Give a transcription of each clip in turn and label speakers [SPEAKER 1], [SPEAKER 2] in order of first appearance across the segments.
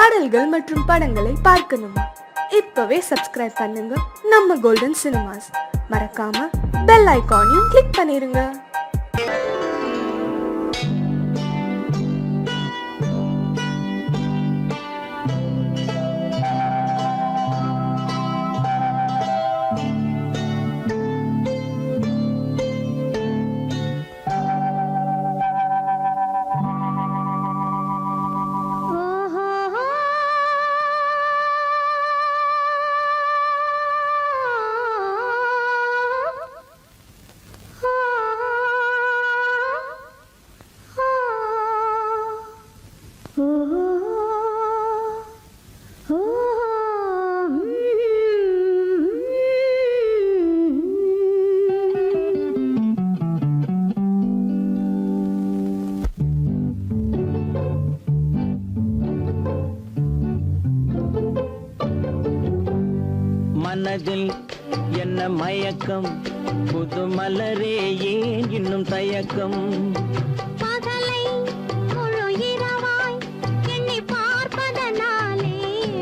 [SPEAKER 1] பாடல்கள் மற்றும் படங்களை பார்க்கணுமா? இப்பவே சப்ஸ்கிரைப் பண்ணுங்க நம்ம கோல்டன் சினிமாஸ். மறக்காம பெல் ஐகானையும் கிளிக் பண்ணிருங்க.
[SPEAKER 2] மனதில் என்ன மயக்கம், புது மலரே ஏன் இன்னும் தயக்கம்?
[SPEAKER 3] பகலை முழு இரவாய் எண்ணி பார்ப்பதனாலே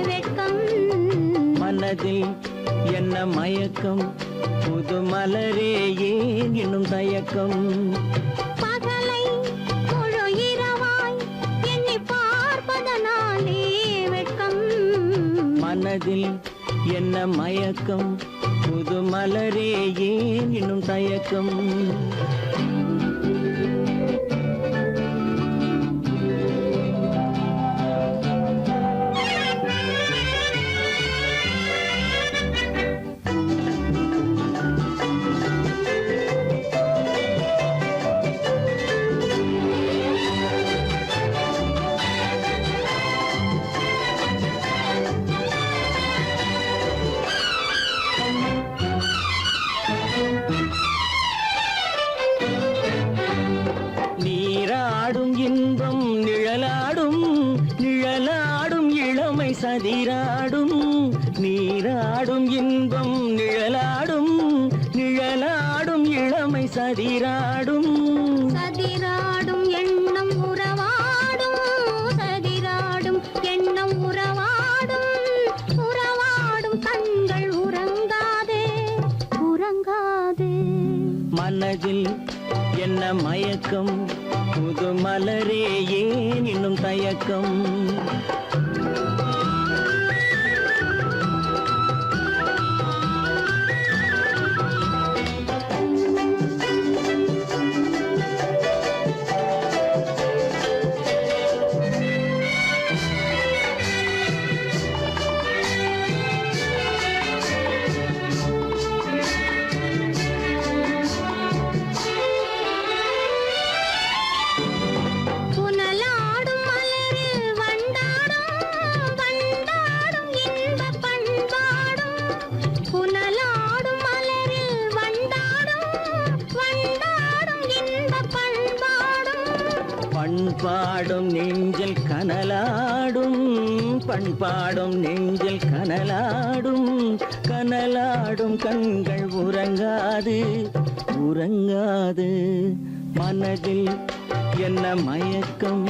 [SPEAKER 3] வெட்கம்.
[SPEAKER 2] மனதில் என்ன மயக்கம், புது மலரே ஏன் இன்னும் தயக்கம்?
[SPEAKER 3] பகலை முழு இரவாய் எண்ணி பார்ப்பதனாலே வெட்கம்.
[SPEAKER 2] மனதில் என்ன மயக்கம், புது மலரே ஏன் இன்னும் தயக்கம்? நீராடும் இன்பம் நிழலாடும், நிழலாடும் இளமை சதிராடும். நீராடும் இன்பம் நிழலாடும், நிழலாடும் இளமை சதிராடும்.
[SPEAKER 3] சதிராடும் எண்ணம் உறவாடும், சதிராடும் எண்ணம் உறவாடும். உறவாடும் கண்கள் உறங்காதே, உறங்காதே.
[SPEAKER 2] மனதில் என்ன மயக்கம், புது மலரே ஏன் இன்னும் தயக்கம்?
[SPEAKER 3] புனலாடும் மலரில் வண்டாடும், வண்டாடும் இன்பப் பண்பாடும். புனலாடும் மலரில் வண்டாடும், வண்டாடும் இன்பப் பண்பாடும்.
[SPEAKER 2] பண்பாடும் நெஞ்சில் கனலாடும், பண்பாடும் நெஞ்சில் கனலாடும். கனலாடும் கண்கள் உறங்காது, உறங்காது. மனதில் என்ன மயக்கம்,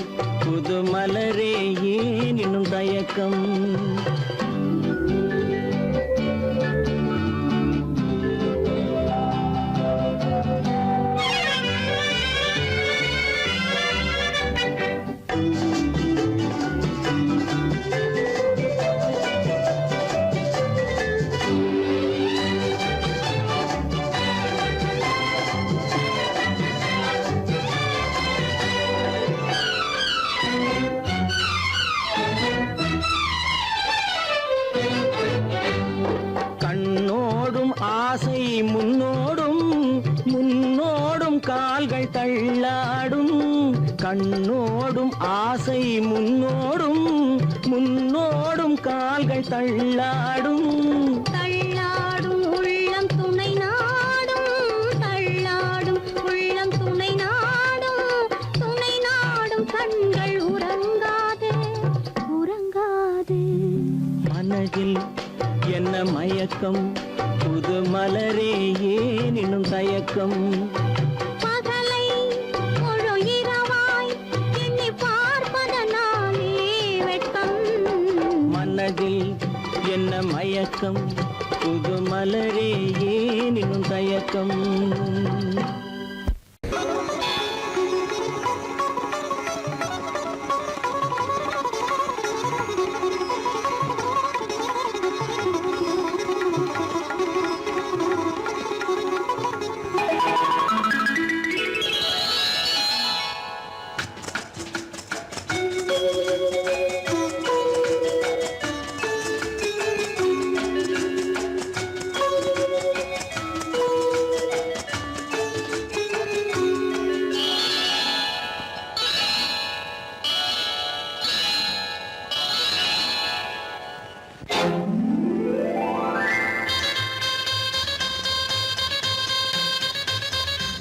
[SPEAKER 2] புது மலரே ஏன் இன்னும் தயக்கம்? கண்ணோடும் ஆசை முன்னோடும், முன்னோடும் கால்கள் தள்ளாடும். கண்ணோடும் ஆசை முன்னோடும், முன்னோடும் கால்கள் தள்ளாடும்.
[SPEAKER 3] தள்ளாடும் உள்ளம் துணை நாடும், தள்ளாடும் உள்ளம் துணை நாடும். துணை நாடும் கண்கள் உறங்காதே, உறங்காதே.
[SPEAKER 2] மனதில் என்ன மயக்கம், புது மலரே ஏன் இன்னும் தயக்கம்?
[SPEAKER 3] பகலை முழு இரவாய் எண்ணி பார்ப்பதனாலே வெட்கம்.
[SPEAKER 2] மனதில் என்ன மயக்கம் புது மலரே ஏன் இன்னும் தயக்கம்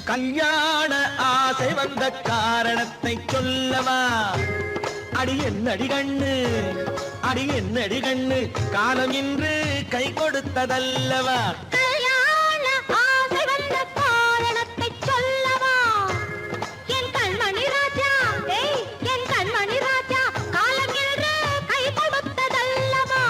[SPEAKER 4] கல்யாண ஆசை வந்த காரணத்தை சொல்லவா? அடி என்னடி கண்ணு, அடி என்னடி கண்ணு, காலம் இன்று கை கொடுத்ததல்லவா?
[SPEAKER 3] கல்யாண ஆசை வந்த காரணத்தை சொல்லவா? என் கண்மணி ராஜா, என் கண்மணி ராஜா, காலம் என்று கை கொடுத்ததல்லவா?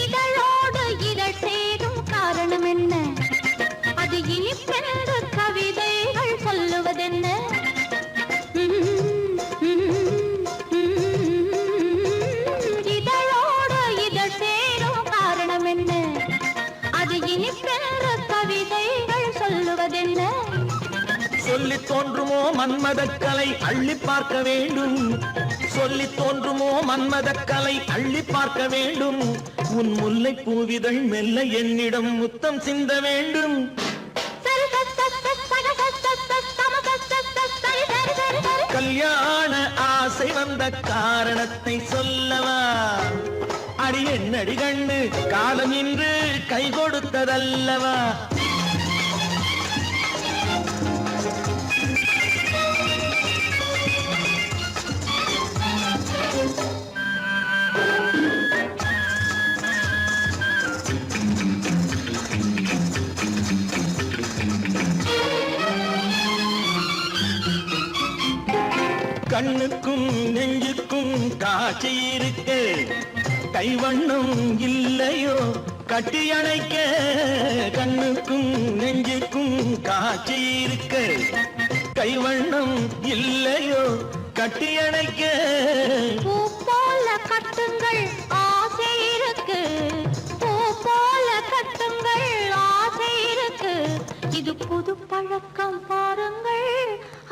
[SPEAKER 3] இதழோடு இதழ் சேரும் காரணம் என்ன? அது இனிப்பென்று கவிதைகள் சொல்லுவதென்ன? இதழோடு இதழ் சேரும் காரணம் என்ன? அது இனிப்பென்று கவிதைகள் சொல்லுவதென்ன?
[SPEAKER 4] சொல்லி தோன்றுமோ மன்மதக்கலை அள்ளி பார்க்க வேண்டும், சொல்லி தோன்றுமோ மன்மதக்கலை அள்ளி பார்க்க வேண்டும். உன் முல்லை பூவிதழ் மெல்ல என்னிடம் முத்தம் சிந்த வேண்டும். கல்யாண ஆசை வந்த காரணத்தை சொல்லவா? அடி என்னடி கண்ணு, காலம் இன்று கை கொடுத்ததல்லவா? கண்ணுக்கும் நெஞ்சுக்கும் காட்சி இருக்கு, கைவண்ணம் இல்லையோ கட்டி அணைக்க? கண்ணுக்கும் நெஞ்சுக்கும் காட்சி இருக்கு, கைவண்ணம் இல்லையோ கட்டி அணைக்க?
[SPEAKER 3] பூ போல கட்டுங்கள் ஆசை இருக்கு, பூ போல கட்டுங்கள் ஆசை இருக்கு. இது புது பழக்கம் பாருங்கள்,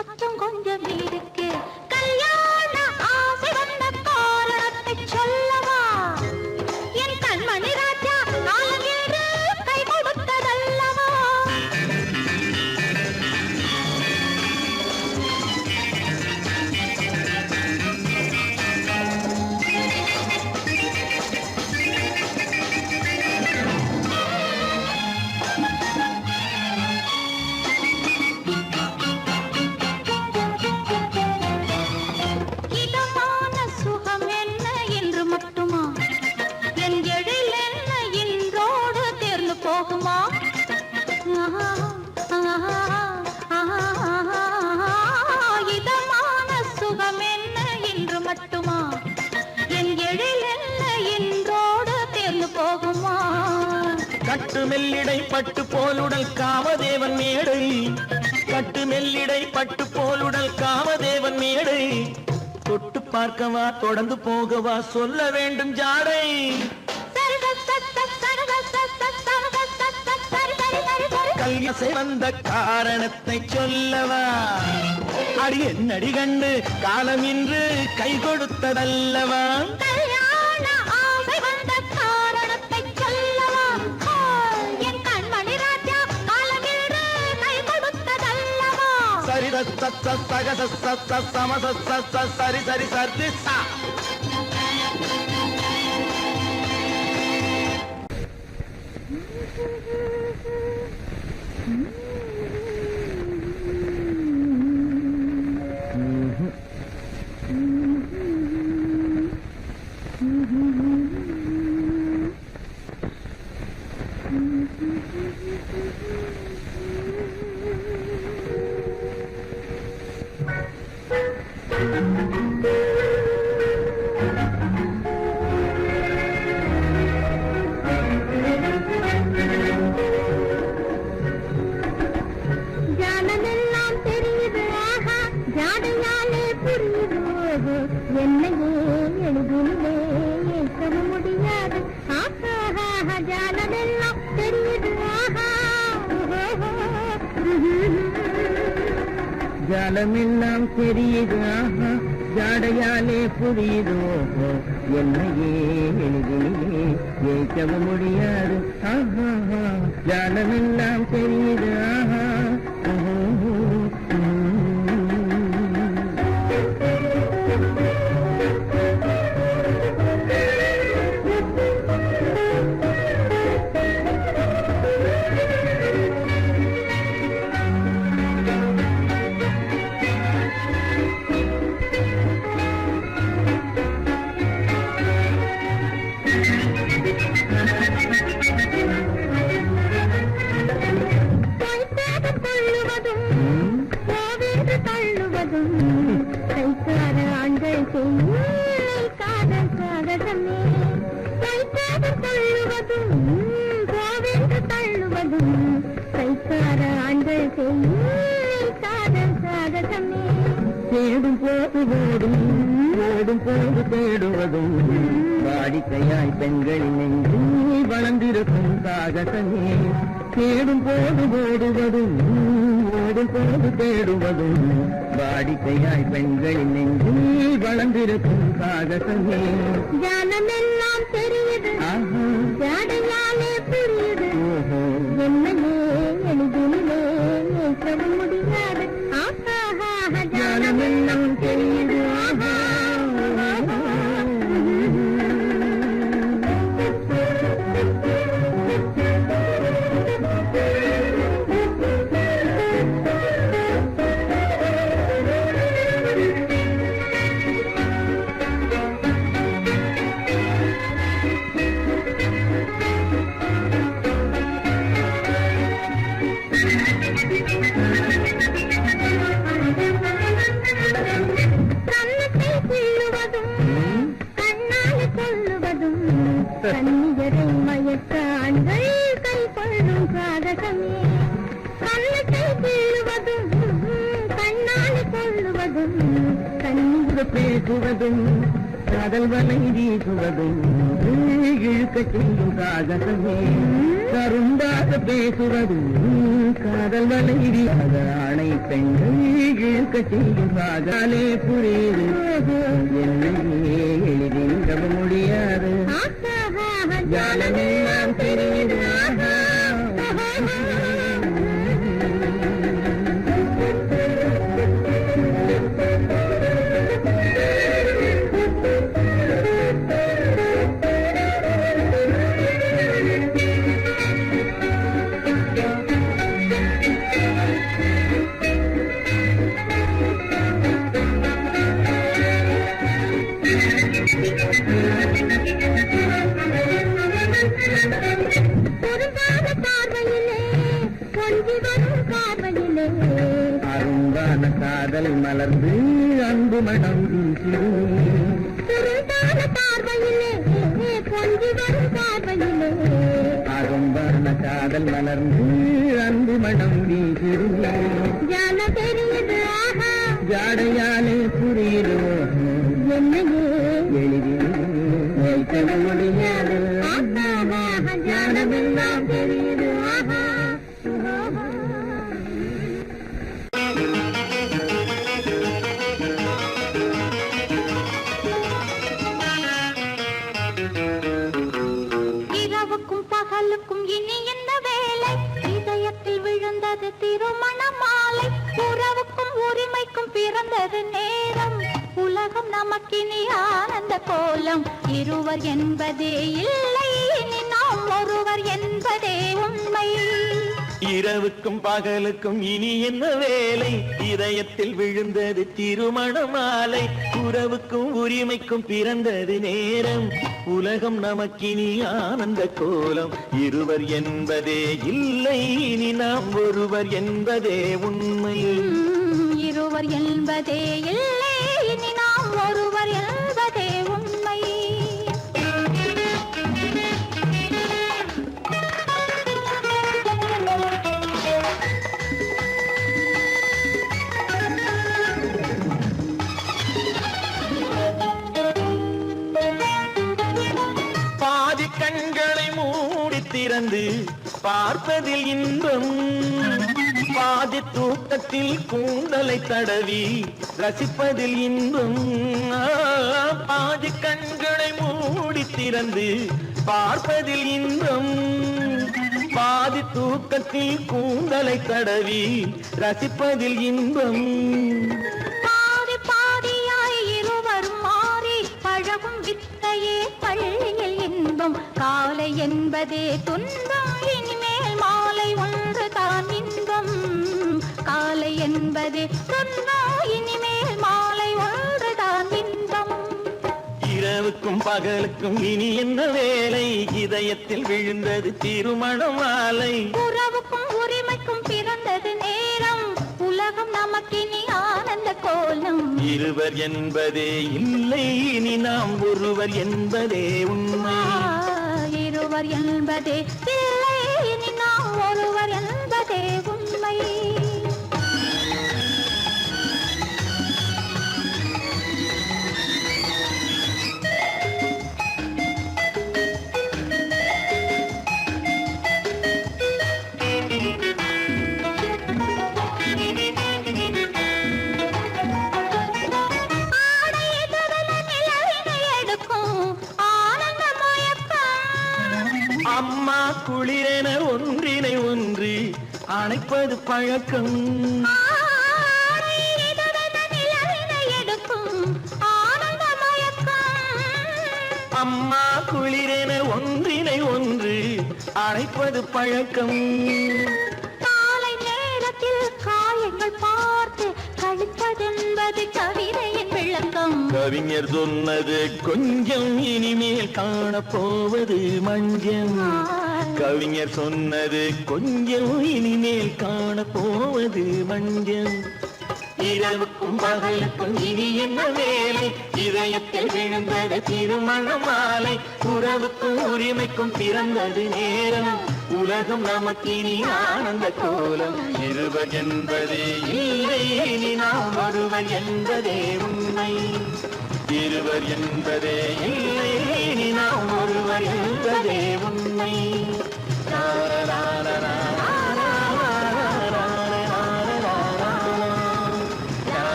[SPEAKER 3] அச்சம் கொஞ்சம் இருக்கு. கல்யாண ஆசை வந்த காரணத்தை சொல்லவா? என் கண்மணி ராஜா, காலம் என்று கை கொடுத்ததல்லவா? இதமான சுகம் என்ன என்று மட்டுமா? என் எழில் என்ன இன்றோடு தேர்ந்து போகுமா? இதமான சுகம் என்ன என்று மட்டுமா? என் எழில் என்ன இன்றோடு தேர்ந்து போகுமா?
[SPEAKER 4] கட்டு மெல்லிடை பட்டு போலுடல் காமதேவன் மேடை, கட்டு மெல்லிடை பட்டு போலுடல் காமதேவன் மேடை. தொட்டு பார்க்கவா தொடர்ந்து போகவா சொல்ல வேண்டும் ஜாடை? கல்யாசை வந்த காரணத்தை சொல்லவா? அடி என்னடி கண்டு, காலம் இன்று கை கொடுத்ததல்லவா?
[SPEAKER 3] கல்யாண ஆசை வந்த காரணத்தை சொல்லவா? என் கண்மணி ராஜா, காலம் என்று கை கொடுத்ததல்லவா?
[SPEAKER 4] சரி சக சம சரி சரி சரி சா.
[SPEAKER 3] ஜானமெல்லாம் தெரியுது ஆஹா ஜாடையாலே புரியுது என்னையே எழுதிலே ஏற்க முடியாது ஆஹா ஜானமெல்லாம் தெரியுது ஆஹா
[SPEAKER 2] ஜாலமெல்லாம் தெரியுது ஆஹா ஜாடையாலே புரியுது என்னையே எளிதிலே ஏற்கவும் முடியாது ஆஹா ஜாலமெல்லாம் தெரியுது ஆஹா
[SPEAKER 3] கைக்கார ஆண்கள் செய்யும் காதல் சாகசமே கைக்காரர் தள்ளுவதும் கோவென்று தள்ளுவதும் கைக்கார ஆண்கள் செய்யும் காதல் சாகசமே
[SPEAKER 2] தேடும் போது ஓடும் ஓடும் போது தேடுவதும் வாடிக்கையாய் பெண்களின் நெஞ்சில் வளர்ந்திருக்கும் சாகசமே தேடும் போது ஓடுவதும் ஓடும் போது தேடுவதும் வாடிக்கையாய் பெண்களின் நெஞ்சில் வளர்ந்திருக்கும் சாகசமே
[SPEAKER 3] ஜானமெல்லாம் தெரியுது ஜாடையாலே புரியுது என்னையே எளிதிலே ஏற்கவும் முடியாது
[SPEAKER 2] ஜானமெல்லாம் தெரியுது
[SPEAKER 3] கண்ணியரை மயக்க ஆண்கள் கை கொள்ளும் சாகசமே கண்ணத்தை கிள்ளுவதும் கண்ணால் கொள்ளுவதும்
[SPEAKER 2] கண்ணீர் பேசுவதும் காதல் வலை வீசுவதும் இழுக்க செய்யும் சாகசமே கருந்தாக பேசுவதும் காதல் வலை வீசாத ஆணை பெண்கள் இழுக்க செய்யும் சாகாலே புரியுது என்னையே எளிதில் முடியாது ஜாலமெல்லாம் தெரியுது அரும்பான காதல் மலர்ந்து அன்பு மனம் அரும்பான காதல் மலர்ந்து அன்பு மனம் வீசிருந்தே ஜாடையாலே புரியுது
[SPEAKER 3] என்னையே
[SPEAKER 2] எளிதில் வைக்க முடியாது
[SPEAKER 3] ஜானமெல்லாம் தெரியுது இரவுக்கும் பகலுக்கும் இனி என்ன வேலை இதயத்தில் விழுந்தது திருமண மாலை உறவுக்கும் உரிமைக்கும் பிறந்தது நேரம் உலகம் நமக்கினி ஆனந்த கோலம் இருவர் என்பதே இல்லை இனி நாம் ஒருவர் என்பதே உண்மை
[SPEAKER 4] இரவுக்கும் பகலுக்கும் இனி என்ன வேலை இதயத்தில் விழுந்தது திருமண மாலை உறவுக்கும் உரிமைக்கும் பிறந்தது நேரம் உலகம் நமக்கினி ஆனந்த கோலம் இருவர் என்பதே இல்லை இனி நாம் ஒருவர் என்பதே உண்மை
[SPEAKER 3] இருவர் என்பதே இல்லை
[SPEAKER 4] திறந்து பார்ப்பதில் இன்பம் பாதி தூக்கத்தில் கூந்தலை தடவி ரசிப்பதில் இன்பம் பாதி கண்களை மூடி திறந்து பார்ப்பதில் இன்பம் பாதி தூக்கத்தில் கூந்தலை தடவி ரசிப்பதில் இன்பம்
[SPEAKER 3] பாதி பாதியாய் இருவரும் மாறி பழகும் வித்தையே பள்ளியில் இன்பம் காலை என்பதே துன்பம் இனிமேல் மாலை ஒன்று தான் இன்பம் காலை என்பதே துன்பம் இனிமேல் மாலை ஒன்று தான் இன்பம்
[SPEAKER 4] இரவுக்கும் பகலுக்கும் இனி என்ன வேலை இதயத்தில் விழுந்தது திருமண மாலை
[SPEAKER 3] உறவுக்கும் உரிமைக்கும் பிறந்தது நேரம் உலகம் நமக்கினி ஆனந்த கோலம்
[SPEAKER 4] இருவர் என்பதே இல்லை இனி நாம் ஒருவர் என்பதே உண்மை
[SPEAKER 3] இருவர் என்பதே இல்லை இனி நாம் ஒருவர் என்பதே உண்மை
[SPEAKER 4] அம்மா குளிரென ஒன்றினை ஒன்று அணைப்பது பழக்கம் அம்மா குளிரென ஒன்றினை ஒன்று அணைப்பது பழக்கம்
[SPEAKER 3] காலை நேரத்தில் காயங்கள் பார்த்து கழிப்பதென்பது கவிதையின் விளக்கம்
[SPEAKER 4] கவிஞர் சொன்னது கொஞ்சம் இனிமேல் காணப்போவது மஞ்சம் கவிஞர் சொன்னது கொஞ்சம் இனிமேல் காணப்போவது மஞ்சம் இரவுக்கும் பகலுக்கும் இனி என்ன வேலை இதயத்தில் விழுந்தது திருமண மாலை உறவுக்கும் உரிமைக்கும் பிறந்தது நேரம் உலகம் நமக்கினி ஆனந்த கோலம் இருவர் என்பதே இல்லை இனி நாம் ஒருவர் என்பதே உண்மை இருவர் என்பதே இல்லை இனி நாம் ஒருவர் என்பதே உண்மை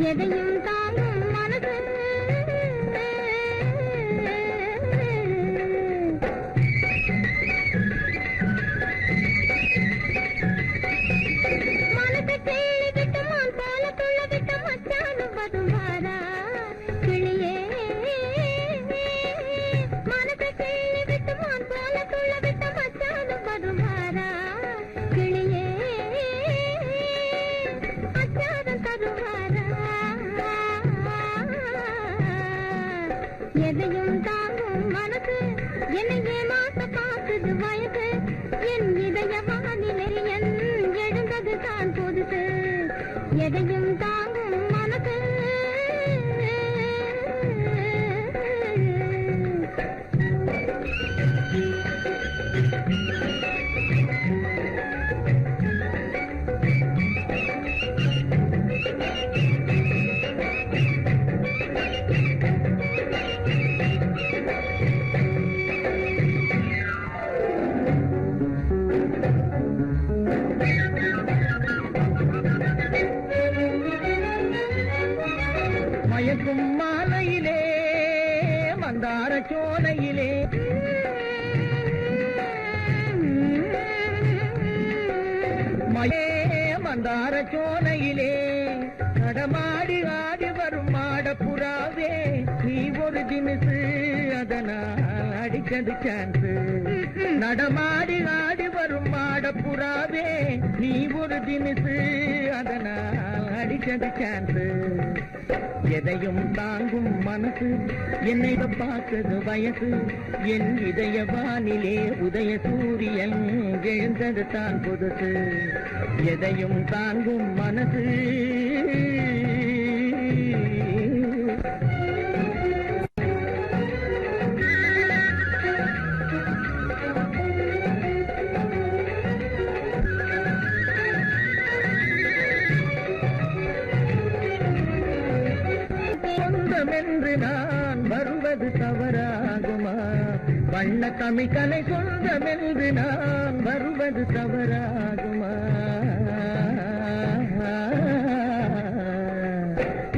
[SPEAKER 3] எதையும் தாங்கும் மனது மனதை கேள்வி விட்டு மான் போல துள்ள விட்டு மச்சானும் வருவாரா கிளியே மனதை கேள்வி விட்டு மான் போல துள்ள விட்டு மச்சானும் வருவாரா கிளியே அச்சாரம் தருவாரா எதையும் தாங்கும் மனசு என்னையே மாச பார்க்குது வயது என் இதய வானிலை என் எழுந்தது தான் பொதுசு எதையும் தாங்கும் மனசு
[SPEAKER 2] மயக்கும் மாலையிலே மந்தார சோலையிலே மந்தார சோலையிலே நடமாடி ஆடி வரும் மாடப்புறாவே நீ ஒரு தினசு அதனால் அடிக்கது சான்ஸ் நடமாடி ஆடி வரும் மாடப்புறாவே நீ ஒரு தினசு அதனால் அடிச்சது சான்ஸ் எதையும் தாங்கும் மனசு என்னை பார்த்தது வயசு என் இதய வானிலே உதய சூரியன் எழுந்தது தான் புதுசு எதையும் தாங்கும் மனசு சொந்தமென்று நான் வருவது தவறாகுமா வண்ண தமிழ் கலை சொந்தமென்று நான் வருவது தவறாகுமா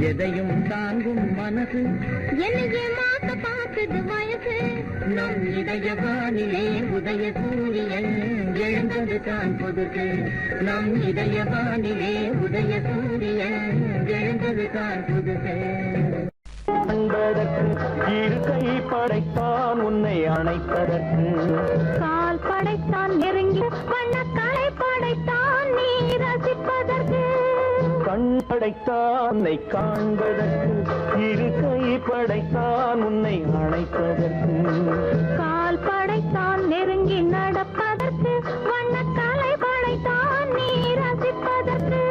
[SPEAKER 2] எதையும் தாங்கும் மனசு
[SPEAKER 3] என்னையே மாத்த பார்த்தது வயசு
[SPEAKER 2] நம் இதய வானிலே உதய சூரியன் எழுந்தது தான் புதுசு நம் இதய வானிலே உதய சூரியன் எழுந்தது தான் புதுசு அன்பதற்கு இரு கை படைத்தான் உன்னை அணைப்பதற்கு
[SPEAKER 3] கால் படைத்தான் நெருங்கி வண்ணக்காலை படைத்தான் நீ ரசிப்பதற்கு
[SPEAKER 2] கண் படைத்தான் உன்னை காண்பதற்கு இரு கை படைத்தான் உன்னை அணைப்பதற்கு
[SPEAKER 3] கால் படைத்தான் நெருங்கி நடப்பதற்கு வண்ணக்காலை படைத்தான் நீ ரசிப்பதற்கு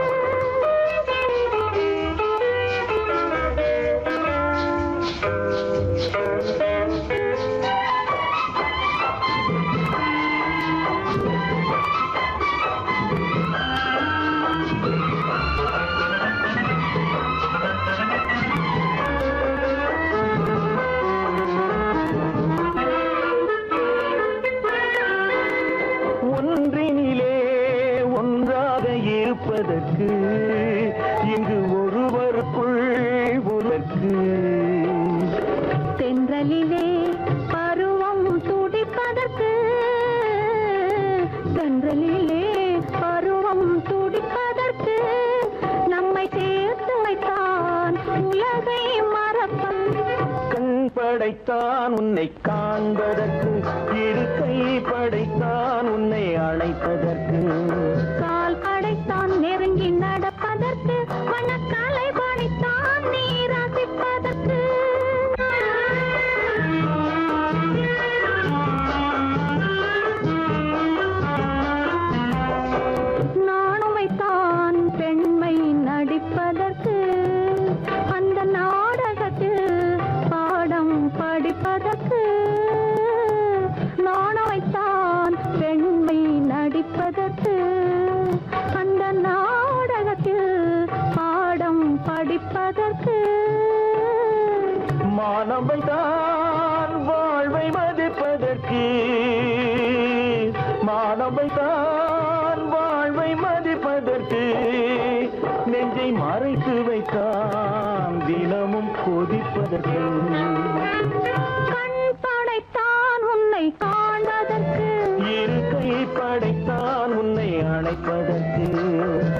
[SPEAKER 2] ஒன்றினிலே ஒன்றாக இருப்பதற்கு இங்கு ஒருவருக்குள் உலக்கு
[SPEAKER 3] தென்றலிலே பருவம் துடிப்பதற்கு தென்றலிலே பருவம் துடிப்பதற்கு நம்மை சேர்த்து வைத்தான் உலகை மறப்பன்
[SPEAKER 2] கண் படைத்தான் உன்னை காண்பதற்கு இரு கை படைத்தான் உன்னை அழைப்பதற்கு
[SPEAKER 3] கால் படைத்தான் நெருங்கி நடப்பதற்கு வண்ணக்காலை படைத்தான் நீ ரசிப்பதற்கு நானும் வைத்தான் பெண்மை நடிப்பதற்கு அந்த நாடகத்தில் பாடம் படிப்பதற்கு நானும் வைத்தான் பெண்மை நடிப்பதற்கு அந்த நாடகத்தில் பாடம் படிப்பதற்கு
[SPEAKER 2] மானவை தான் வாழ்வை மதிப்பதற்கு மானவை தான் வாழ்வை மதிப்பதற்கு நெஞ்சை மறைத்து வைத்தான் தினமும் கொதிப்பதற்கு
[SPEAKER 3] கண் படைத்தான் உன்னை காண்பதற்கு
[SPEAKER 2] இரு கை படைத்தான் உன்னை அணைப்பதற்கு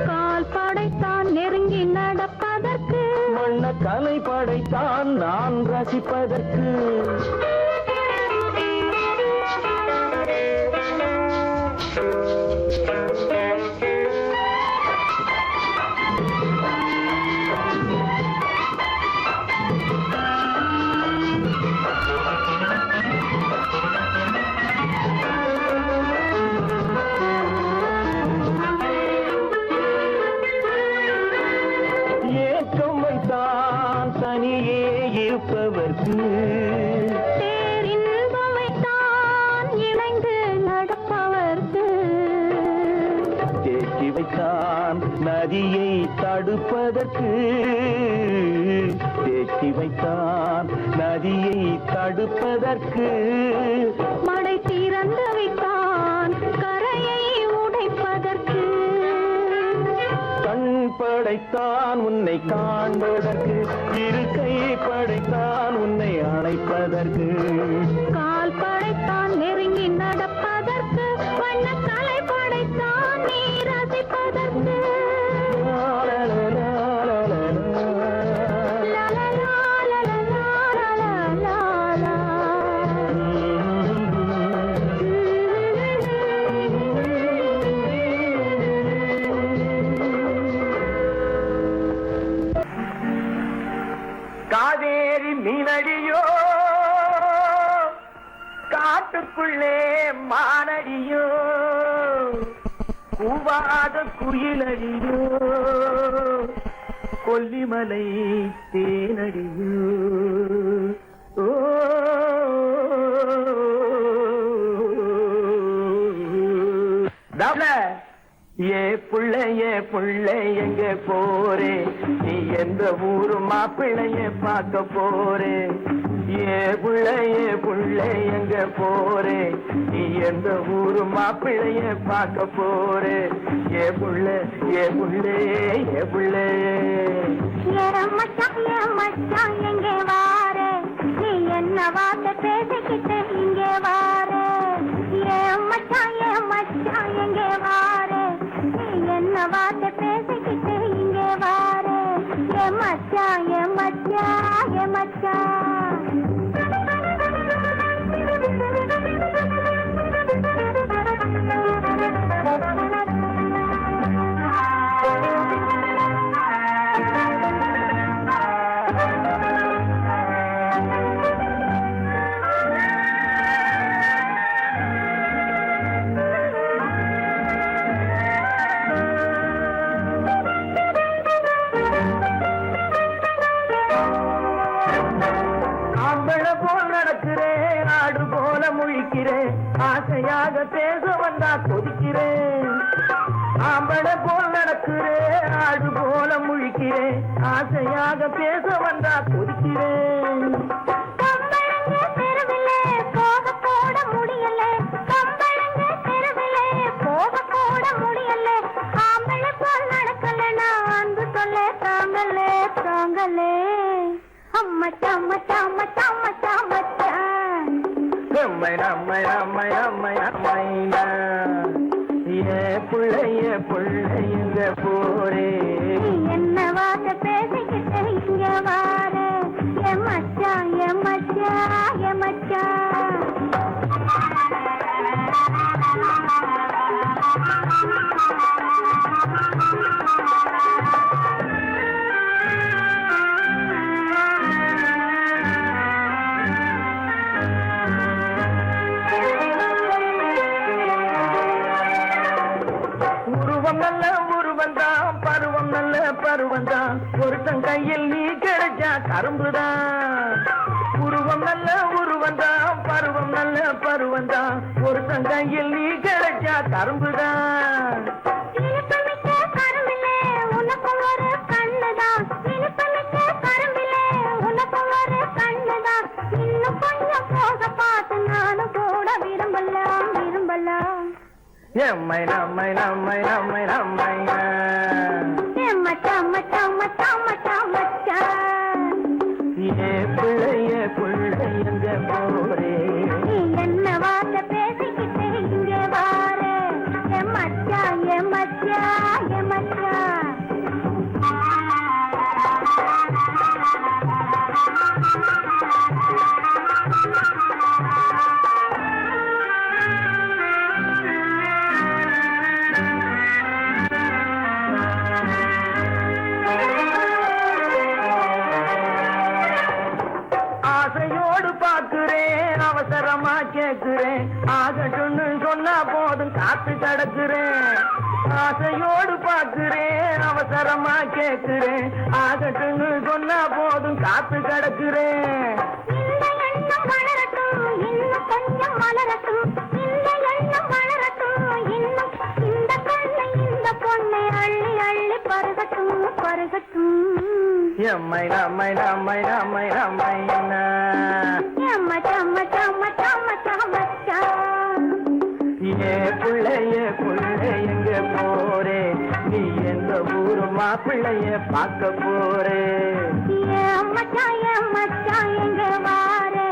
[SPEAKER 3] கால் படைத்தான் நெருங்கி நடப்பதற்கு
[SPEAKER 2] வண்ண கலை படைத்தான் நான் ரசிப்பதற்கு ஏக்கம் வைத்தான் தனியே இருப்பவர்க்கு
[SPEAKER 3] பேரின்பம் வைத்தான் இணைந்து நடப்பவர்க்கு
[SPEAKER 2] தேக்கி வைத்தான் நதியை தடுப்பதற்கு தேக்கி வைத்தான் நதியை தடுப்பதற்கு
[SPEAKER 3] மடை திறந்து வைத்தான் கரையை உடைப்பதற்கு
[SPEAKER 2] கண் படைத்தான் உன்னை காண்பதற்கு இரு கை படைத்தான் உன்னை அணைப்பதற்கு
[SPEAKER 3] கால் படைத்தான் நெருங்கி நடப்பதற்கு வண்ணக்கலை படைத்தான் நீ ரசிப்பதற்கு
[SPEAKER 2] காவேரி மீனடியோ காட்டுக்குள்ளே மானடியோ பூவாத குயிலடியோ கொல்லிமலை தேனடியோ ஓ ஏ புள்ள எங்க போறே நீ எந்த ஊரு மாப்பிள்ளைய பார்க்க போறே ஏ புள்ள எங்க போறே நீ எந்த ஊரு மாப்பிள்ளைய பார்க்க போறே ஏ புள்ள
[SPEAKER 3] மச்சான் எங்க வாரே நீ என்ன வார்த்தை பேசிக்கிட்டு இங்கே வாரே மச்சான் எங்க வாரே நீ என்ன வார்த்தை பேசிக்கிட்டு இங்கே வாரே மச்சான்
[SPEAKER 2] ஆசையாக பேச வந்தா கொதிக்கிறேன் ஆம்பளை போல் நடக்கிறேன் ஆடு போல முழிக்கிறேன் ஆசையாக பேச வந்தா கொதிக்கிறேன் புள்ளைங்க போரே
[SPEAKER 3] என்ன வார்த்தை பேசிக்கிட்டு இங்க வாரே மச்சான்
[SPEAKER 2] பருவந்தான் ஒருத்தன் கையில் நீ கிடைச்சா கரும்புதான் உருவம் நல்ல உருவந்தான் பருவம் நல்ல பருவந்தான் ஒருத்தன் கையில் நீ கிடைச்சா கரும்புதான் நம்மை புள்ளைங்க போரே
[SPEAKER 3] என்ன வார்த்தை பேசிக்கிட்டு இங்கே வாரே மச்சான்
[SPEAKER 2] கேட்கிறேன் ஆகட்டும்னு சொன்னா போதும் காத்து கிடக்குறேன் ஆசையோடு பார்க்கிறேன் அவசரமா கேட்கிறேன் ஆகட்டும்னு சொன்னா போதும் காத்து கிடக்குறேன் புள்ளைங்க போரே நீ எந்த ஊரு மாப்பிள்ளைய பார்க்க போறே
[SPEAKER 3] மச்சான் எங்க வாரே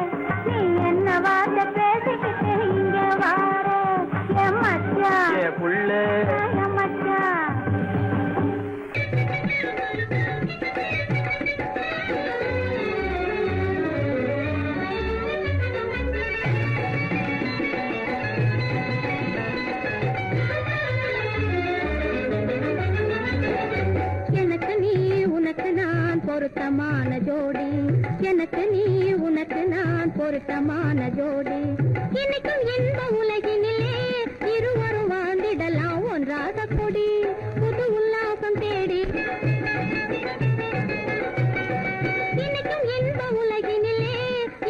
[SPEAKER 3] நீ என்ன வார்த்தை பேசிக்கிட்டு இங்க வாரே மச்சான்
[SPEAKER 2] புள்ள
[SPEAKER 3] பொருத்தமான ஜோடி எனக்கு நீ உனக்கு நான் பொருத்தமான ஜோடி இன்னைக்கும் இந்த உலகினிலே இருவரும் வாழ்ந்திடலாம் ஒன்றாக கொடி புது உல்லாசம் தேடி இன்னைக்கும் இந்த உலகினிலே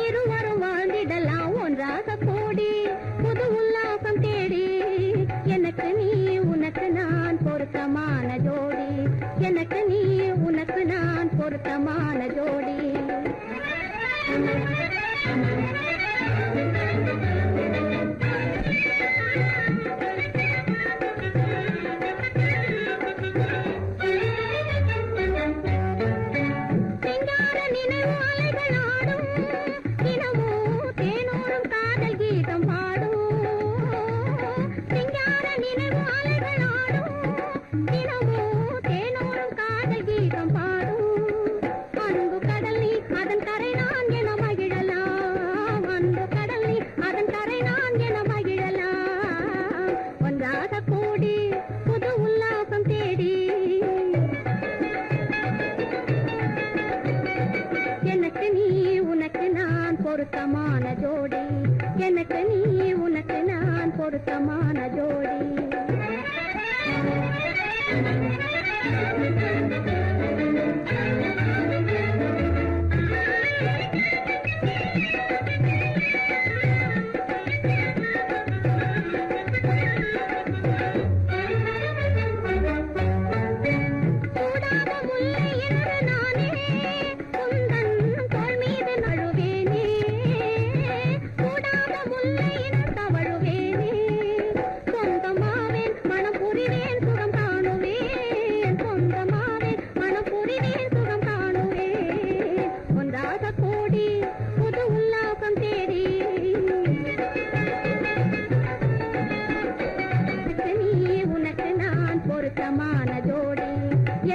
[SPEAKER 3] இருவரும் வாழ்ந்திடலாம் ஒன்றாக கூடி புது உல்லாசம் தேடி எனக்கு நீ உனக்கு நான் பொருத்தமான ஜோடி எனக்கு நீ உனக்கு நான் பொருத்தமான ஜோடி பொருத்தமான ஜோடி எனக்கு நீ உனக்கு நான் பொருத்தமான ஜோடி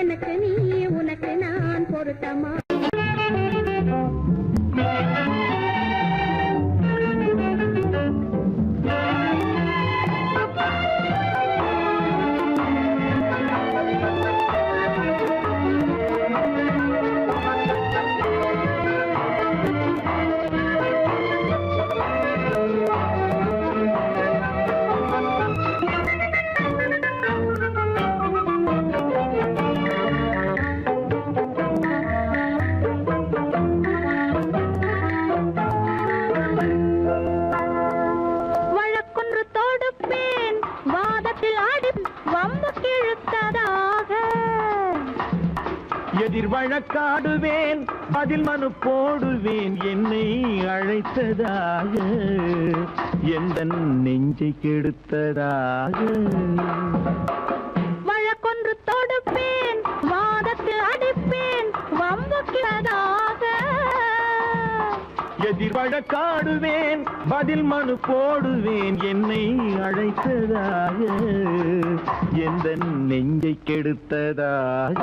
[SPEAKER 3] எனக்கு நீ உனக்கு நான் பொருத்தமா
[SPEAKER 2] எதிர் வழக்காடுவேன் பதில் மனு போடுவேன் என்னை அழைத்ததாக எந்த நெஞ்சை கெடுத்ததாக
[SPEAKER 3] வழக்கொன்று தொடுப்பேன் வாதத்தில் அடிப்பேன் வம்புக்கிறதாக
[SPEAKER 2] எதிர் வழக்காடுவேன் பதில் மனு போடுவேன் என்னை அழைத்ததாக எந்த நெஞ்சை கெடுத்ததாக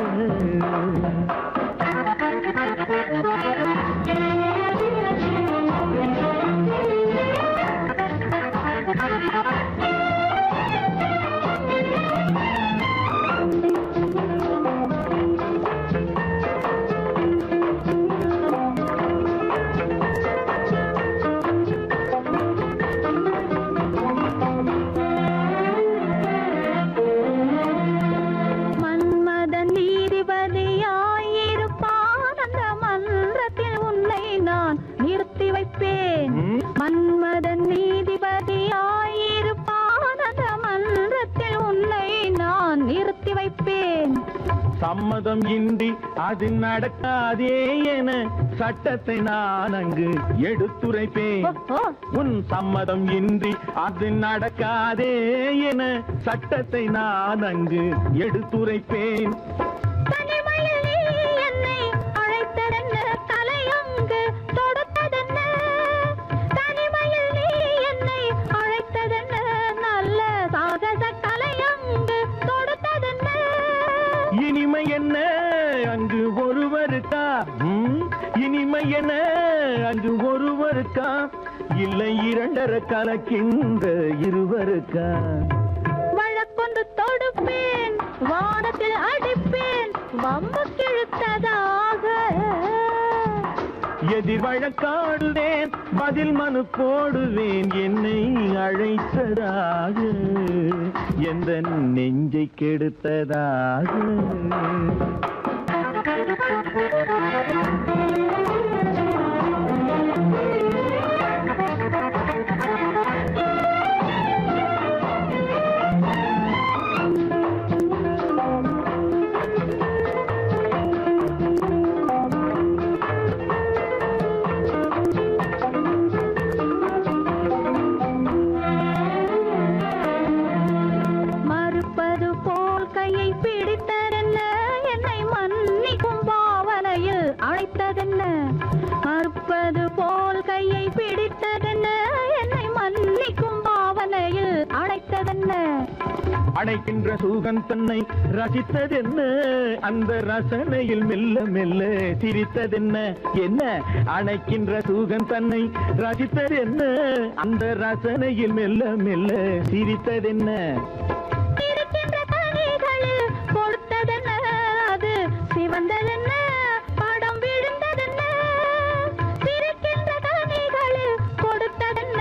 [SPEAKER 3] மன்மதன் நீதிபதியாயிருப்பான் அந்த மன்றத்தில் உன்னை நான் நிறுத்தி வைப்பேன்
[SPEAKER 2] சம்மதம் இன்றி அது நடக்காதே என சட்டத்தை நான் அங்கு எடுத்துரைப்பேன் உன் சம்மதம் இன்றி அது நடக்காதே என சட்டத்தை நான் அங்கு எடுத்துரைப்பேன் இனிமை என்ன அங்கு ஒருவருக்கா இனிமை என்ன அங்கு ஒருவருக்கா இல்லை இரண்டரை கலக்கின்ற இருவருக்கா
[SPEAKER 3] வழக்கொன்று தொடுப்பேன் வானத்தில் அடிப்பேன் வம்பு கிழுத்ததாக
[SPEAKER 2] எதிர் வழக்காடுவேன் பதில் மனு போடுவேன் என்னை அழைத்ததாக எந்த நெஞ்சை கெடுத்ததாக
[SPEAKER 3] மறுப்பது போல் கையை பிடித்ததென்ன என்னை மன்னிக்கும் பாவனையில் அழைத்ததென்ன
[SPEAKER 2] அடைக்கின்ற சுகம் தன்னை ரசித்ததென்ன அந்த ரசனையில் மெல்ல மெல்ல சிரித்ததென்ன என்ன அணைக்கின்ற சுகம் தன்னை ரசித்ததென்ன அந்த ரசனையில் மெல்ல மெல்ல சிரித்ததென்ன
[SPEAKER 3] இருக்கின்ற கனிகளில் கொடுத்ததென்ன அது சிவந்ததென்ன படம் விழுந்ததென்ன இருக்கின்ற கனிகளில் கொடுத்ததென்ன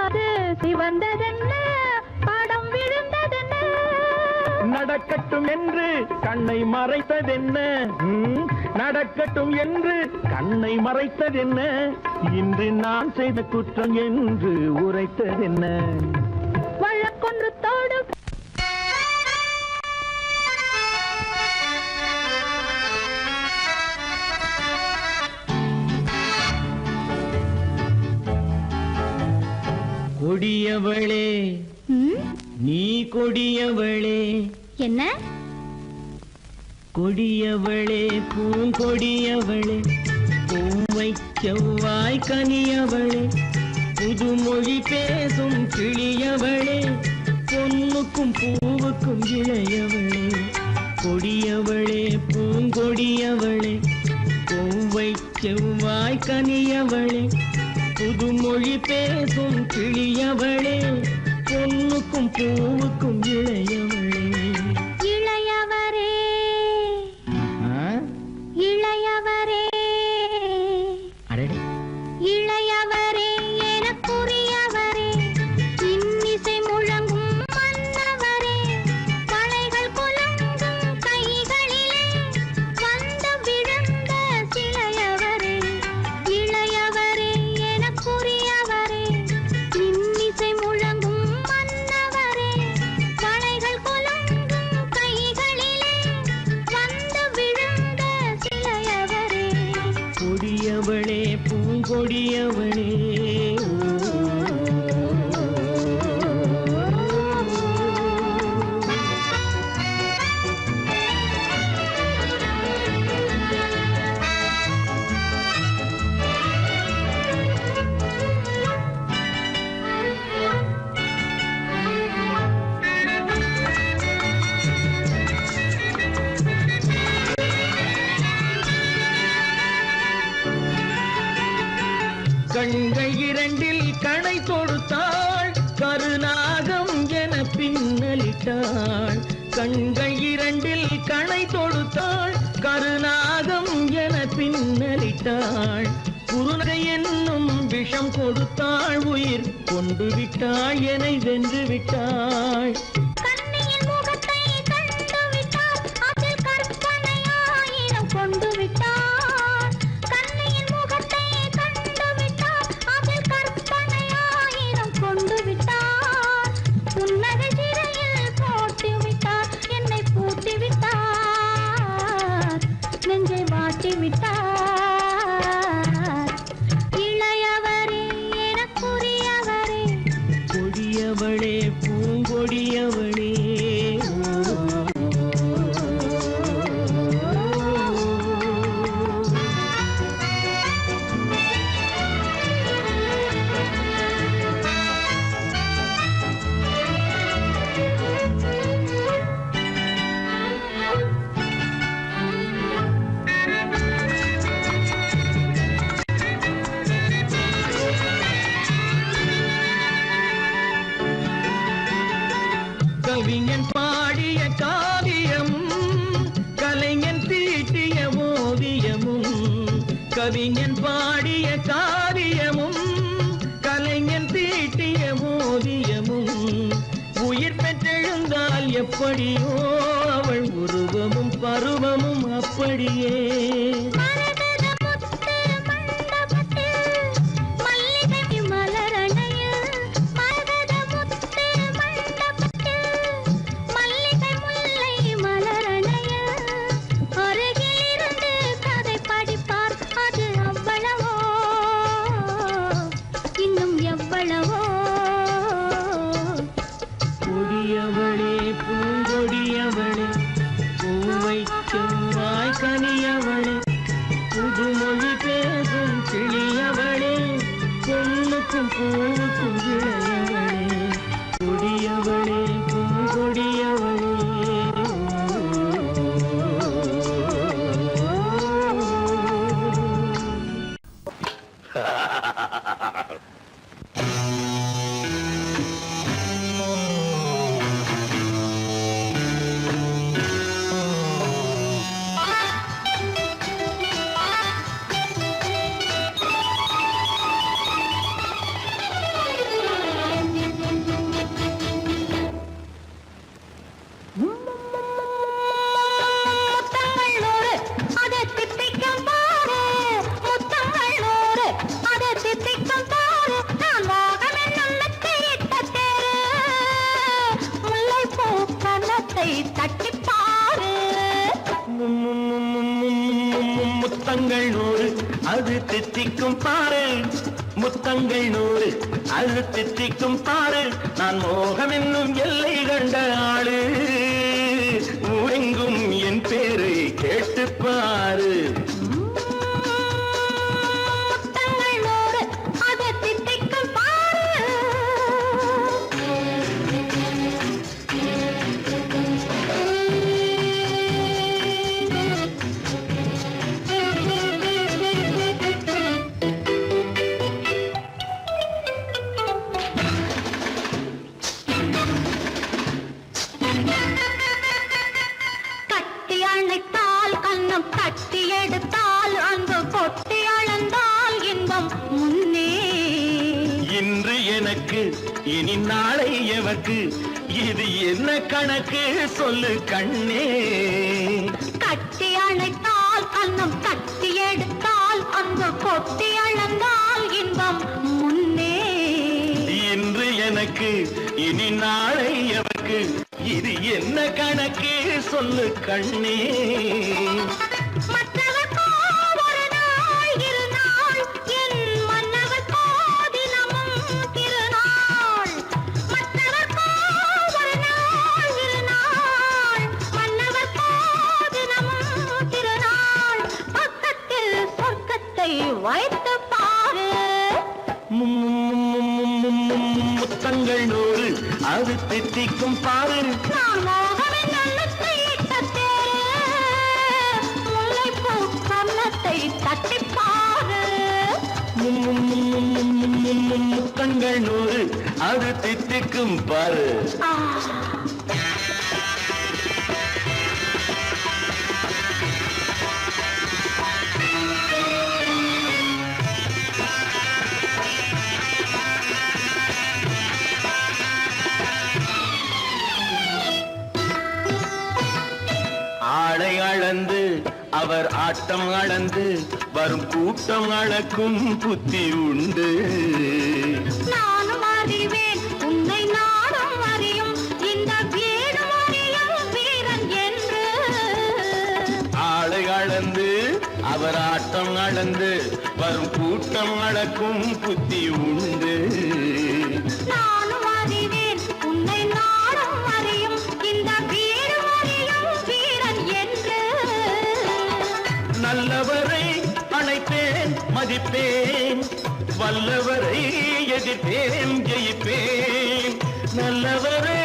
[SPEAKER 3] அது சிவந்ததென்ன படம் விழுந்ததென்ன
[SPEAKER 2] நடக்கட்டும் என்று கண்ணை மறைத்ததென்ன நடக்கட்டும் என்று கண்ணை மறைத்ததென்ன இன்று நான் செய்த குற்றம் என்று உரைத்ததென்ன
[SPEAKER 3] வழக்கொன்று தோடு
[SPEAKER 4] கொடியவளே நீ கொடியவளே
[SPEAKER 3] என்ன
[SPEAKER 4] கொடியவளே பூங்கொடியவளே பூவை செவ்வாய் கனியவளே புதுமொழி பேசும் கிளியவளே பொன்னுக்கும் பூவுக்கும் இளையவளே கொடியவளே பூங்கொடியவளே பூவை செவ்வாய் கனியவளே புதுமொழி பேசும் கிளியவளே பொன்னுக்கும் பூவுக்கும் இளையவளே
[SPEAKER 3] இளையவரே இளையவரே
[SPEAKER 4] அடடே
[SPEAKER 3] இளையவரே எனக்குரியவரே இன்னிசை முழங்கும் மன்னவரே மலைகள் குலங்கும் கைகளிலே வந்து விழுந்த சிலையவரே இளையவரே எனக்குரியவரே இன்னிசை முழங்கும் மன்னவரே மலைகள் குலங்கும் கைகளிலே வந்து விழுந்த சிலையவரே
[SPEAKER 4] கொடியவளே பூங்கொடியவளே கண்கள் இரண்டில் கணை தொடுத்தாள் கருநாகம் என பின்னலிட்டாள் கண்கள் இரண்டில் கணை தொடுத்தாள் கருநாகம் என பின்னலிட்டாள் குருநகை என்னும் விஷம் கொடுத்தாள் உயிர் கொண்டு விட்டாள் என்னை வென்று விட்டாள்
[SPEAKER 3] கண்ணியின் முகத்தை கண்டு விட்டார் அதில் கற்பனையாயிரம் கொண்டு விட்டார் கண்ணியின் முகத்தை கண்டு விட்டார் அதில் கற்பனையாயிரம் கொண்டு விட்டார் புன்னகை சிறையில் போட்டு விட்டார் என்னை பூட்டி விட்டார் நெஞ்சை வாட்டி விட்டார் இளையவரே எனக்குரியவரே
[SPEAKER 4] கொடியவளே பூங்கொடியவளே கவிஞன் பாடிய காவியமும் கலைஞன் தீட்டிய ஓவியமும் கவிஞன் பாடிய பாடிய காவியமும் கலைஞன் தீட்டிய ஓவியமும் உயிர் பெற்றெழுந்தால் எப்படியோ அவள் உருவமும் பருவமும் அப்படியே. கனியவளே புதுமொழி பேசும் கிளியவளே பொண்ணுக்கும் பூவுக்கும் இளையவளே கொடியவளே பூங்கொடியவளே. முத்தங்கள் நூறு அது தித்திக்கும் பாரு, முத்தங்கள் நூறு அது தித்திக்கும் பாரு. நான் மோகம் என்னும் எல்லை கண்ட ஆளு, ஊரெங்கும் என் பேரை கேட்டுப்பாரு.
[SPEAKER 3] தட்டி எடுத்தால் அங்கு பொட்டி அளந்தால் இன்பம் முன்னே.
[SPEAKER 4] இன்று எனக்கு இனி நாளை எவர்க்கு, இது என்ன கணக்கு சொல்லு கண்ணே.
[SPEAKER 3] கட்டி அணைத்தால் கண்ணம் தட்டி எடுத்தால் அங்கு பொட்டி அளந்தால் இன்பம் முன்னே.
[SPEAKER 4] இன்று எனக்கு இனி நாளை எவர்க்கு, இது என்ன கணக்கு சொல்லு கண்ணே.
[SPEAKER 3] மற்றவர்க்கோ ஒரு நாள் இரு நாள், என் மன்னவர்க்கோ தினமும் திருநாள். மற்றவர்க்கோ ஒரு நாள் இரு நாள், மன்னவர்க்கோ தினமும் திருநாள். பக்கத்தில் சொர்க்கத்தை வைத்து பாரு.
[SPEAKER 4] முத்தங்கள் நூறு அது தித்திக்கும் பாரு.
[SPEAKER 3] நான் மோகமே நல்லத்தை இட்ட தேரு, முல்லைப்பூ கன்னத்தை தட்டி பாரு.
[SPEAKER 4] முத்தங்கள் நூறு அது தித்திக்கும் பாரு. ஆடை அளந்து அவர் ஆட்டம் அளந்து வரும் கூட்டம் அளக்கும் புத்தி உண்டு.
[SPEAKER 3] நானும் அறிவேன் உன்னை நானும் அறியும் இந்த வீடும் அறியும் வீரன் என்று.
[SPEAKER 4] ஆடை அளந்து அவர் ஆட்டம் அளந்து வரும் கூட்டம் அளக்கும் புத்தி உண்டு.
[SPEAKER 3] நானும் அறிவேன் உன்னை நானும் அறியும் இந்த வீடும் அறியும் வீரன் என்று.
[SPEAKER 4] நல்லவரை அணைப்பேன் மதிப்பேன், வல்லவரை எதிர்ப்பேன் ஜெயிப்பேன். நல்லவரை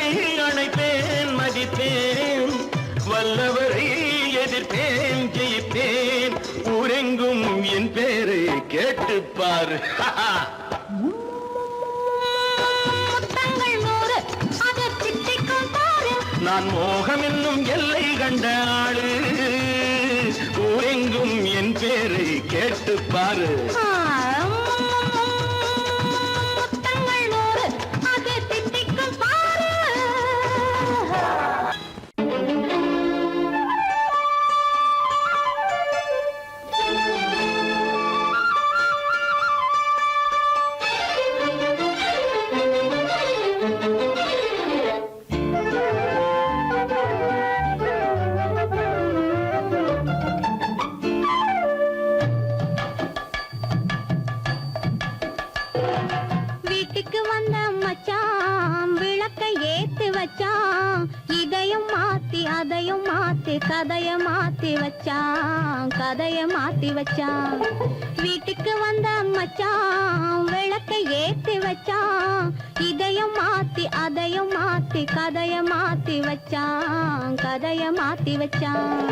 [SPEAKER 4] அணைப்பேன் மதிப்பேன், வல்லவரை எதிர்ப்பேன் ஜெயிப்பேன். ஊரெங்கும் என் பேரை கேட்டுப்பார்.
[SPEAKER 3] முத்தங்கள் நூறு அது தித்திக்கும் பாரு.
[SPEAKER 4] நான் மோகம் என்னும் எல்லை கண்ட ஆளு, ஊரெங்கும் என் பேரை கேட்டுப்பாரு.
[SPEAKER 3] வீட்டுக்கு வந்த மச்சான் விளக்கை ஏத்தி வச்சான், இதையும் மாத்தி அதையும் மாத்தி கதைய மாத்தி வச்சான், கதைய மாத்தி வச்சான். வீட்டுக்கு வந்த மச்சான் விளக்கை ஏத்தி வச்சான், இதையும் மாத்தி அதையும் மாத்தி கதைய மாத்தி வச்சான், கதைய மாத்தி வச்சான்.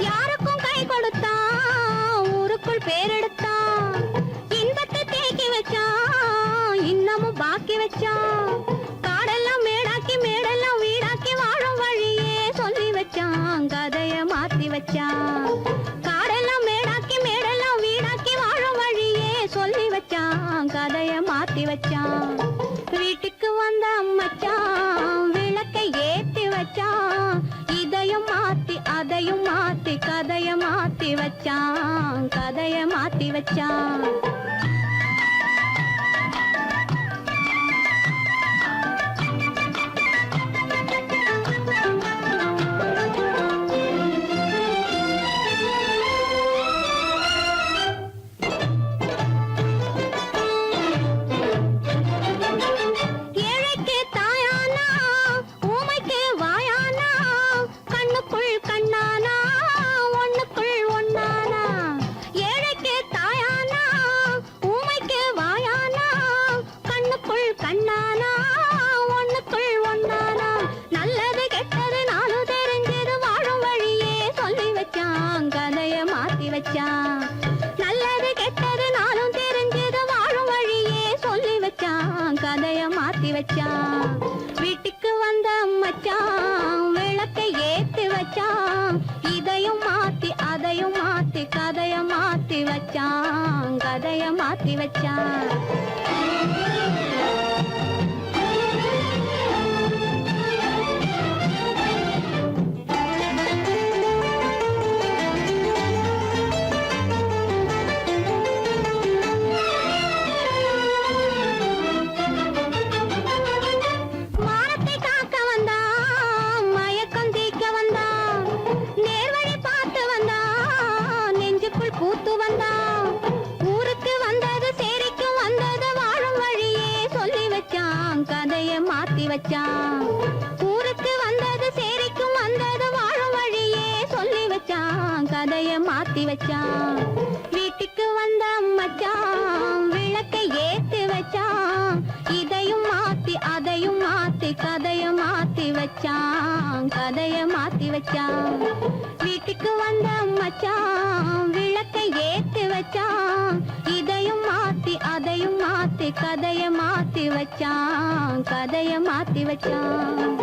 [SPEAKER 3] யாருக்கும் கை கொடுத்தான், ஊருக்குள் பேரெடுத்தான், இன்பத்தை தேக்கி வச்சான், இன்னமும் பாக்கி வச்சான். காடெல்லாம் மேடாக்கி மேடெல்லாம் வீடாக்கி வாழும் வழியே சொல்லி வச்சான், கதைய மாத்தி வச்சான். காடெல்லாம் மேடாக்கி மேடெல்லாம் வீடாக்கி வாழும் வழியே சொல்லி வச்சான், கதைய மாத்தி வச்சான். வீட்டுக்கு வந்த மச்சான் விளக்கை ஏத்தி வச்சான், இதையும் மாத்தி அதையும் மாத்தி கதைய மாத்தி வச்சான், கதைய மாத்தி வச்சான். ஏழைக்கு தாயானா ஊமைக்கு வாயானா, கண்ணுக்குள் கண்ணானா ஒண்ணுக்குள் ஒண்ணானா. ஏழைக்கு தாயானா ஊமைக்கு வாயானா, கண்ணுக்குள் கண்ணானா ஒண்ணுக்குள் ஒண்ணானா. நல்லது கெட்டது நாலு தெரிஞ்சது வாழும் வழியே சொல்லி வச்சான், கதைய மாத்தி வச்சான். நல்லது கெட்டது நாளும் தெரிஞ்சது வாழும் வழியே சொல்லி வச்சான், கதைய மாத்தி வச்சான். வீட்டுக்கு வந்த மச்சான் விளக்கை ஏத்தி வச்சான், இதையும் மாத்தி அதையும் மாத்தி கதைய மாத்தி வச்சான், கதைய மாத்தி வச்சான். மானத்தை காக்க வந்தான், மயக்கம் தீக்க வந்தான், நேர்வழி பார்த்து வந்தான், நெஞ்சுக்குள் பூத்து வந்தான். ஊருக்கு வந்தது சேரிக்கு வந்தது வாழும் வழியே சொல்லி வச்சான், கதைய மாத்தி வச்சான். ஊருக்கு வந்தது சேரிக்கும் வந்தது வாழும் வழியே சொல்லி வச்சான், கதைய மாத்தி வச்சான். வீட்டுக்கு வந்த மச்சான் விளக்கை ஏத்தி வச்சான், இதையும் மாத்தி அதையும் மாத்தி கதைய மாத்தி வச்சான், கதைய மாத்தி வச்சான். வீட்டுக்கு வந்த மச்சான் விளக்கை ஏத்தி வச்சான், இதையும் மாத்தி அதையும் மாத்தி கதைய மாத்தி வச்சான், கதைய மாத்தி வச்சான்.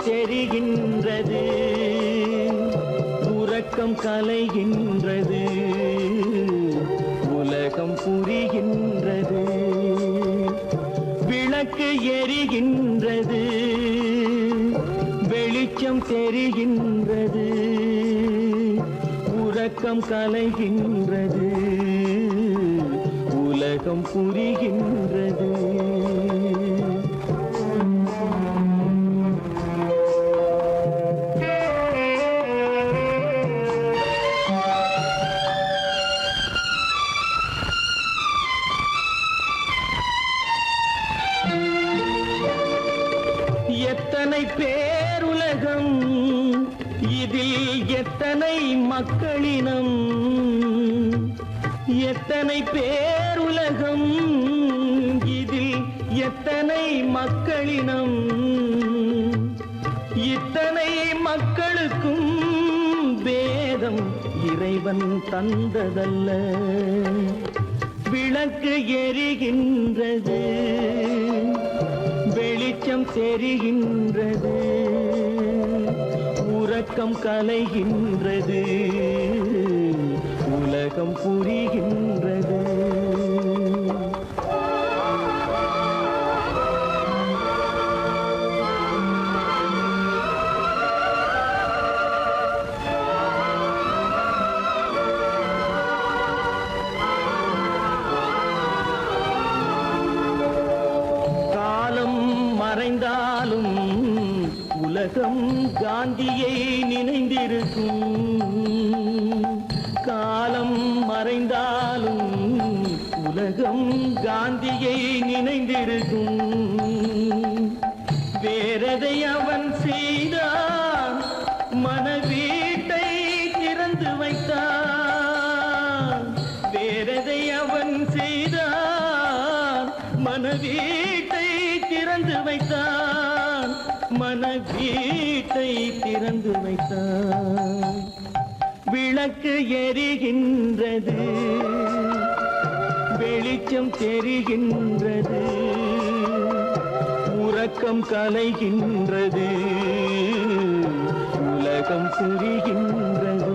[SPEAKER 2] தெரிகின்றது, உறக்கம் கலைகின்றது, உலகம் புரிகின்றது, விளக்கு எரிகின்றது, வெளிச்சம் தெரிகின்றது,
[SPEAKER 4] உறக்கம் கலைகின்றது, உலகம் புரிகின்றது. எத்தனை பேருலகம், இதில் எத்தனை மக்களினம், எத்தனை பேருலகம், இதில் எத்தனை மக்களினம், இத்தனை மக்களுக்கும் வேதம் இறைவன் தந்ததல்ல. விளக்கு எரிகின்றது, வெளிச்சம் தெரிகின்றது, உறக்கம் கலைகின்றது, உலகம் புரிகின்றது. மறைந்தாலும் உலகம் காந்தியை நினைந்திருக்கும். காலம் மறைந்தாலும் உலகம் காந்தியை நினைந்திருக்கும். வேறதை அவன் செய்தான், மனவீட்டை திறந்து வைத்தான். வேறதை அவன் செய்தான், மனவீட்டை திறந்து வைத்தான், மனவீட்டை திறந்து வைத்தான். விளக்கு எரிகின்றது, வெளிச்சம் தெரிகின்றது, உறக்கம் கலைகின்றது, உலகம் புரிகின்றது.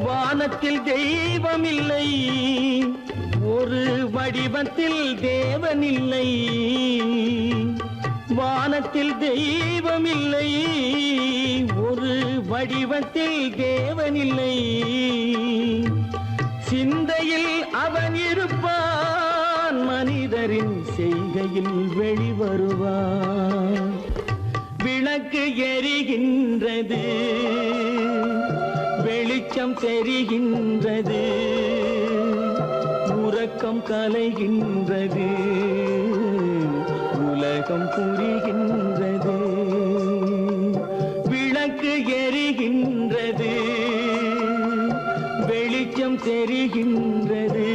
[SPEAKER 4] வானத்தில் தெய்வமில்லை, ஒரு வடிவத்தில் தேவனில்லை. வானத்தில் தெய்வமில்லை, ஒரு வடிவத்தில் தேவனில்லை. சிந்தையில் அவன் இருப்பான், மனிதரின் செய்கையில் வெளிவருவான். விளக்கு எரிகின்றது, வெளிச்சம் தெரிகின்றது, உறக்கம் கலைகின்றது, உலகம் புரிகின்றது. விளக்கு எரிகின்றது, வெளிச்சம் தெரிகின்றது,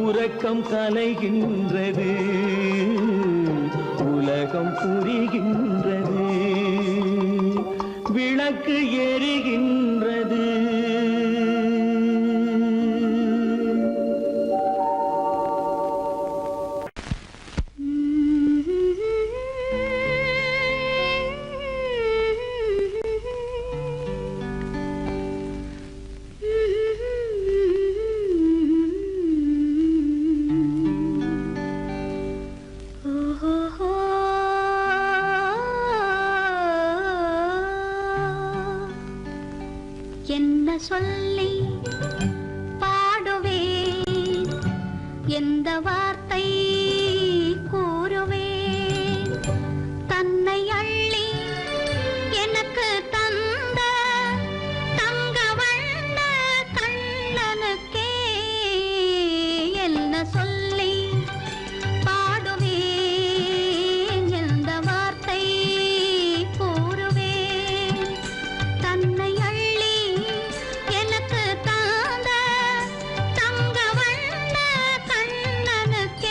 [SPEAKER 4] உறக்கம் கலைகின்றது, உலகம் புரிகின்றது. விளக்கு எரிகின்றது.
[SPEAKER 3] என்ன சொல்லி பாடுவேன், எந்த வார்த்தை கூறுவேன். தன்னை அள்ளி எனக்கு தந்த தங்க வண்ண கண்ணனுக்கே என்ன சொல்லி பாடுவேன், எந்த வார்த்தை கூறுவேன். தன்னை அள்ளி எனக்கு தந்த தங்க வண்ண கண்ணனுக்கே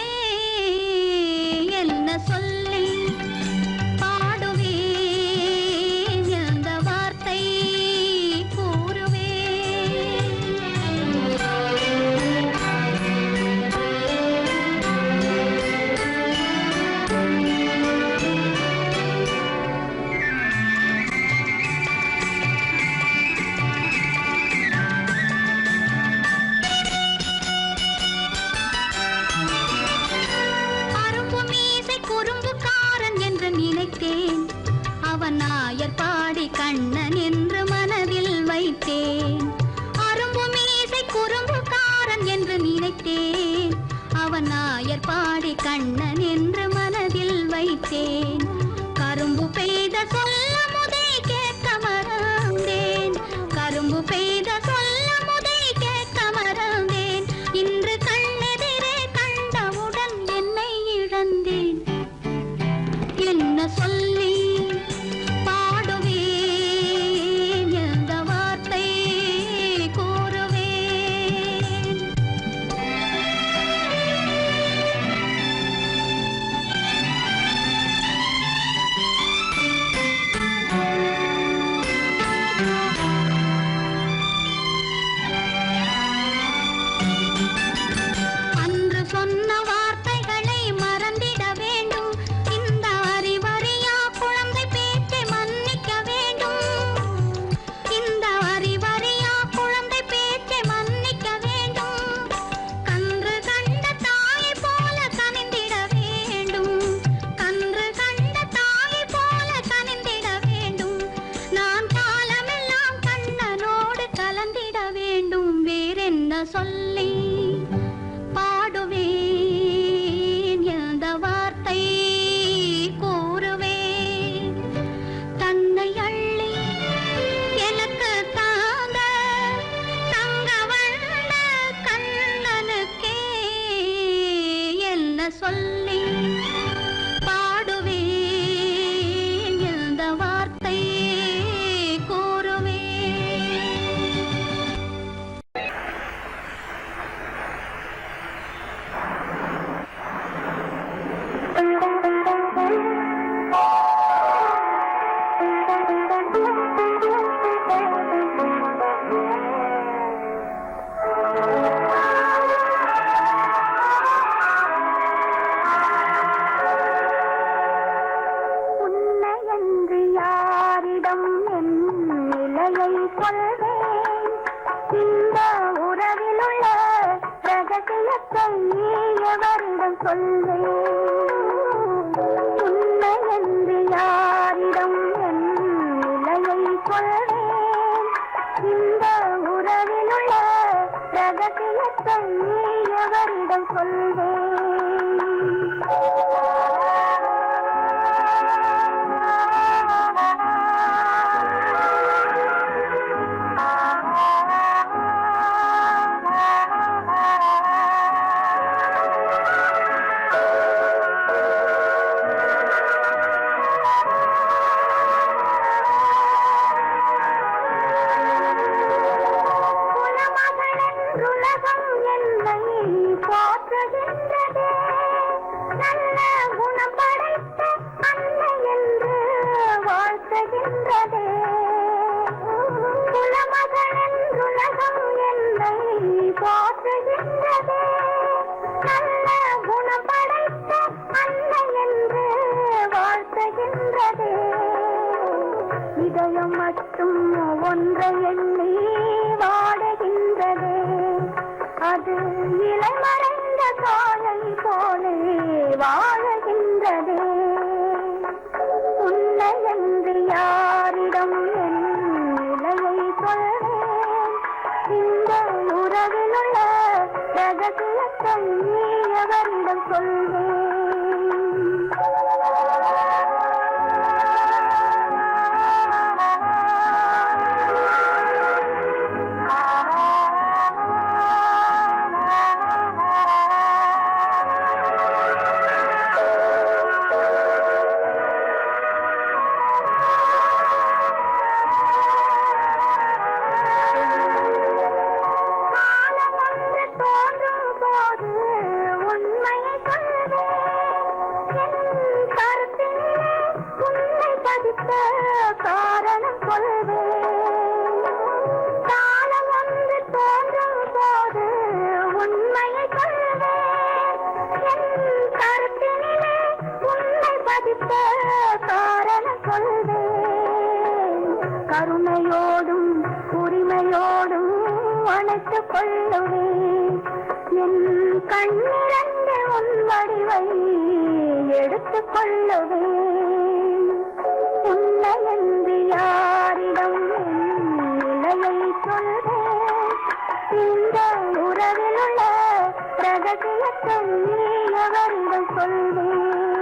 [SPEAKER 3] அவன் நாயர் பாடி கண்ணன் என்று மனதில் வைத்தேன். அரும்பு மீசை குறும்புக்காரன் என்று நினைத்தேன். அவன் நாயர் பாடி கண்ணன் என்று மனதில் வைத்தேன். கரும்பு பெய்த சொல்ல முதை கேட்க மறந்தேன். கரும்பு பெய்த சொல்ல முதை கேட்க மறந்தேன். இன்று கண்ணெதிரே கண்டவுடன் என்னை இழந்தேன். என்ன சொல்லி பாடுவேன், எந்த வார்த்தை கூறுவேன்? அன்று சொன்ன வார்த்தைகளை மறந்திட வேண்டும். இந்த அறிவறியா குழந்தை பேச்சை மன்னிக்க வேண்டும். இந்த அறிவறியா குழந்தை பேச்சை மன்னிக்க வேண்டும். கன்று கண்ட தாயை போல கனிந்திட வேண்டும். கன்று கண்ட தாயை போல கனிந்திட வேண்டும். நான் காலமெல்லாம் கண்ணனோடு கலந்திட வேண்டும். வேறென்ன சொல்லி பாடுவேன், எந்த வார்த்தை கூறுவேன்? தன்னை அள்ளி எனக்கு தாங்க தங்க வண்ண கண்ணனுக்கே என்ன சொல்லி பாடுவேன், எந்த வார்த்தை கூறுவேன்?
[SPEAKER 5] உன்னையன்று யாரிடம் என் நிலையை சொல்வேன்? இந்த உறவிலுள்ள ரகசியத்தை எவரிடம் சொல்வேன்? உன்னையன்று யாரிடம் என் நிலையை சொல்வேன்? இந்த உறவிலுள்ள ரகசியத்தை எவரிடம் சொல்வேன்? குலமகளென்றுலகம் என்னை போற்றுகின்றதே. நல்ல குணம் படைத்த அன்னை என்று வாழ்த்துகின்றதே. குலமகளென்றுலகம் என்னை போற்றுகின்றதே. நல்ல குணம் படைத்த அன்னை என்று வாழ்த்துகின்றதே. இதயம் மட்டும் ஒன்றை எண்ணி வாடுகின்றதே. அது இலைமறைந்த காயை போலே வாழுகின்றதே. உன்னை என்று யாரிடம் என் நிலையை சொல்வேன்? இந்த உறவிலுள்ள ரகசியத்தை எவரிடம் சொல்வேன்? காரணம் கொள்வேன். காலம் ஒன்று தோன்றும் போது உண்மையை கொள்வேன். என் கருத்தினிலே உன்னை பதித்த காரணம் கொள்வேன். கருணையோடும் உரிமையோடும் அணைத்துக் கொள்ளுவேன். என் கண்ணிரண்டு உன் வடிவை எடுத்துக் கொள்ளுவேன். உன்னை தள்ளி எவரிடம் சொல்வேன்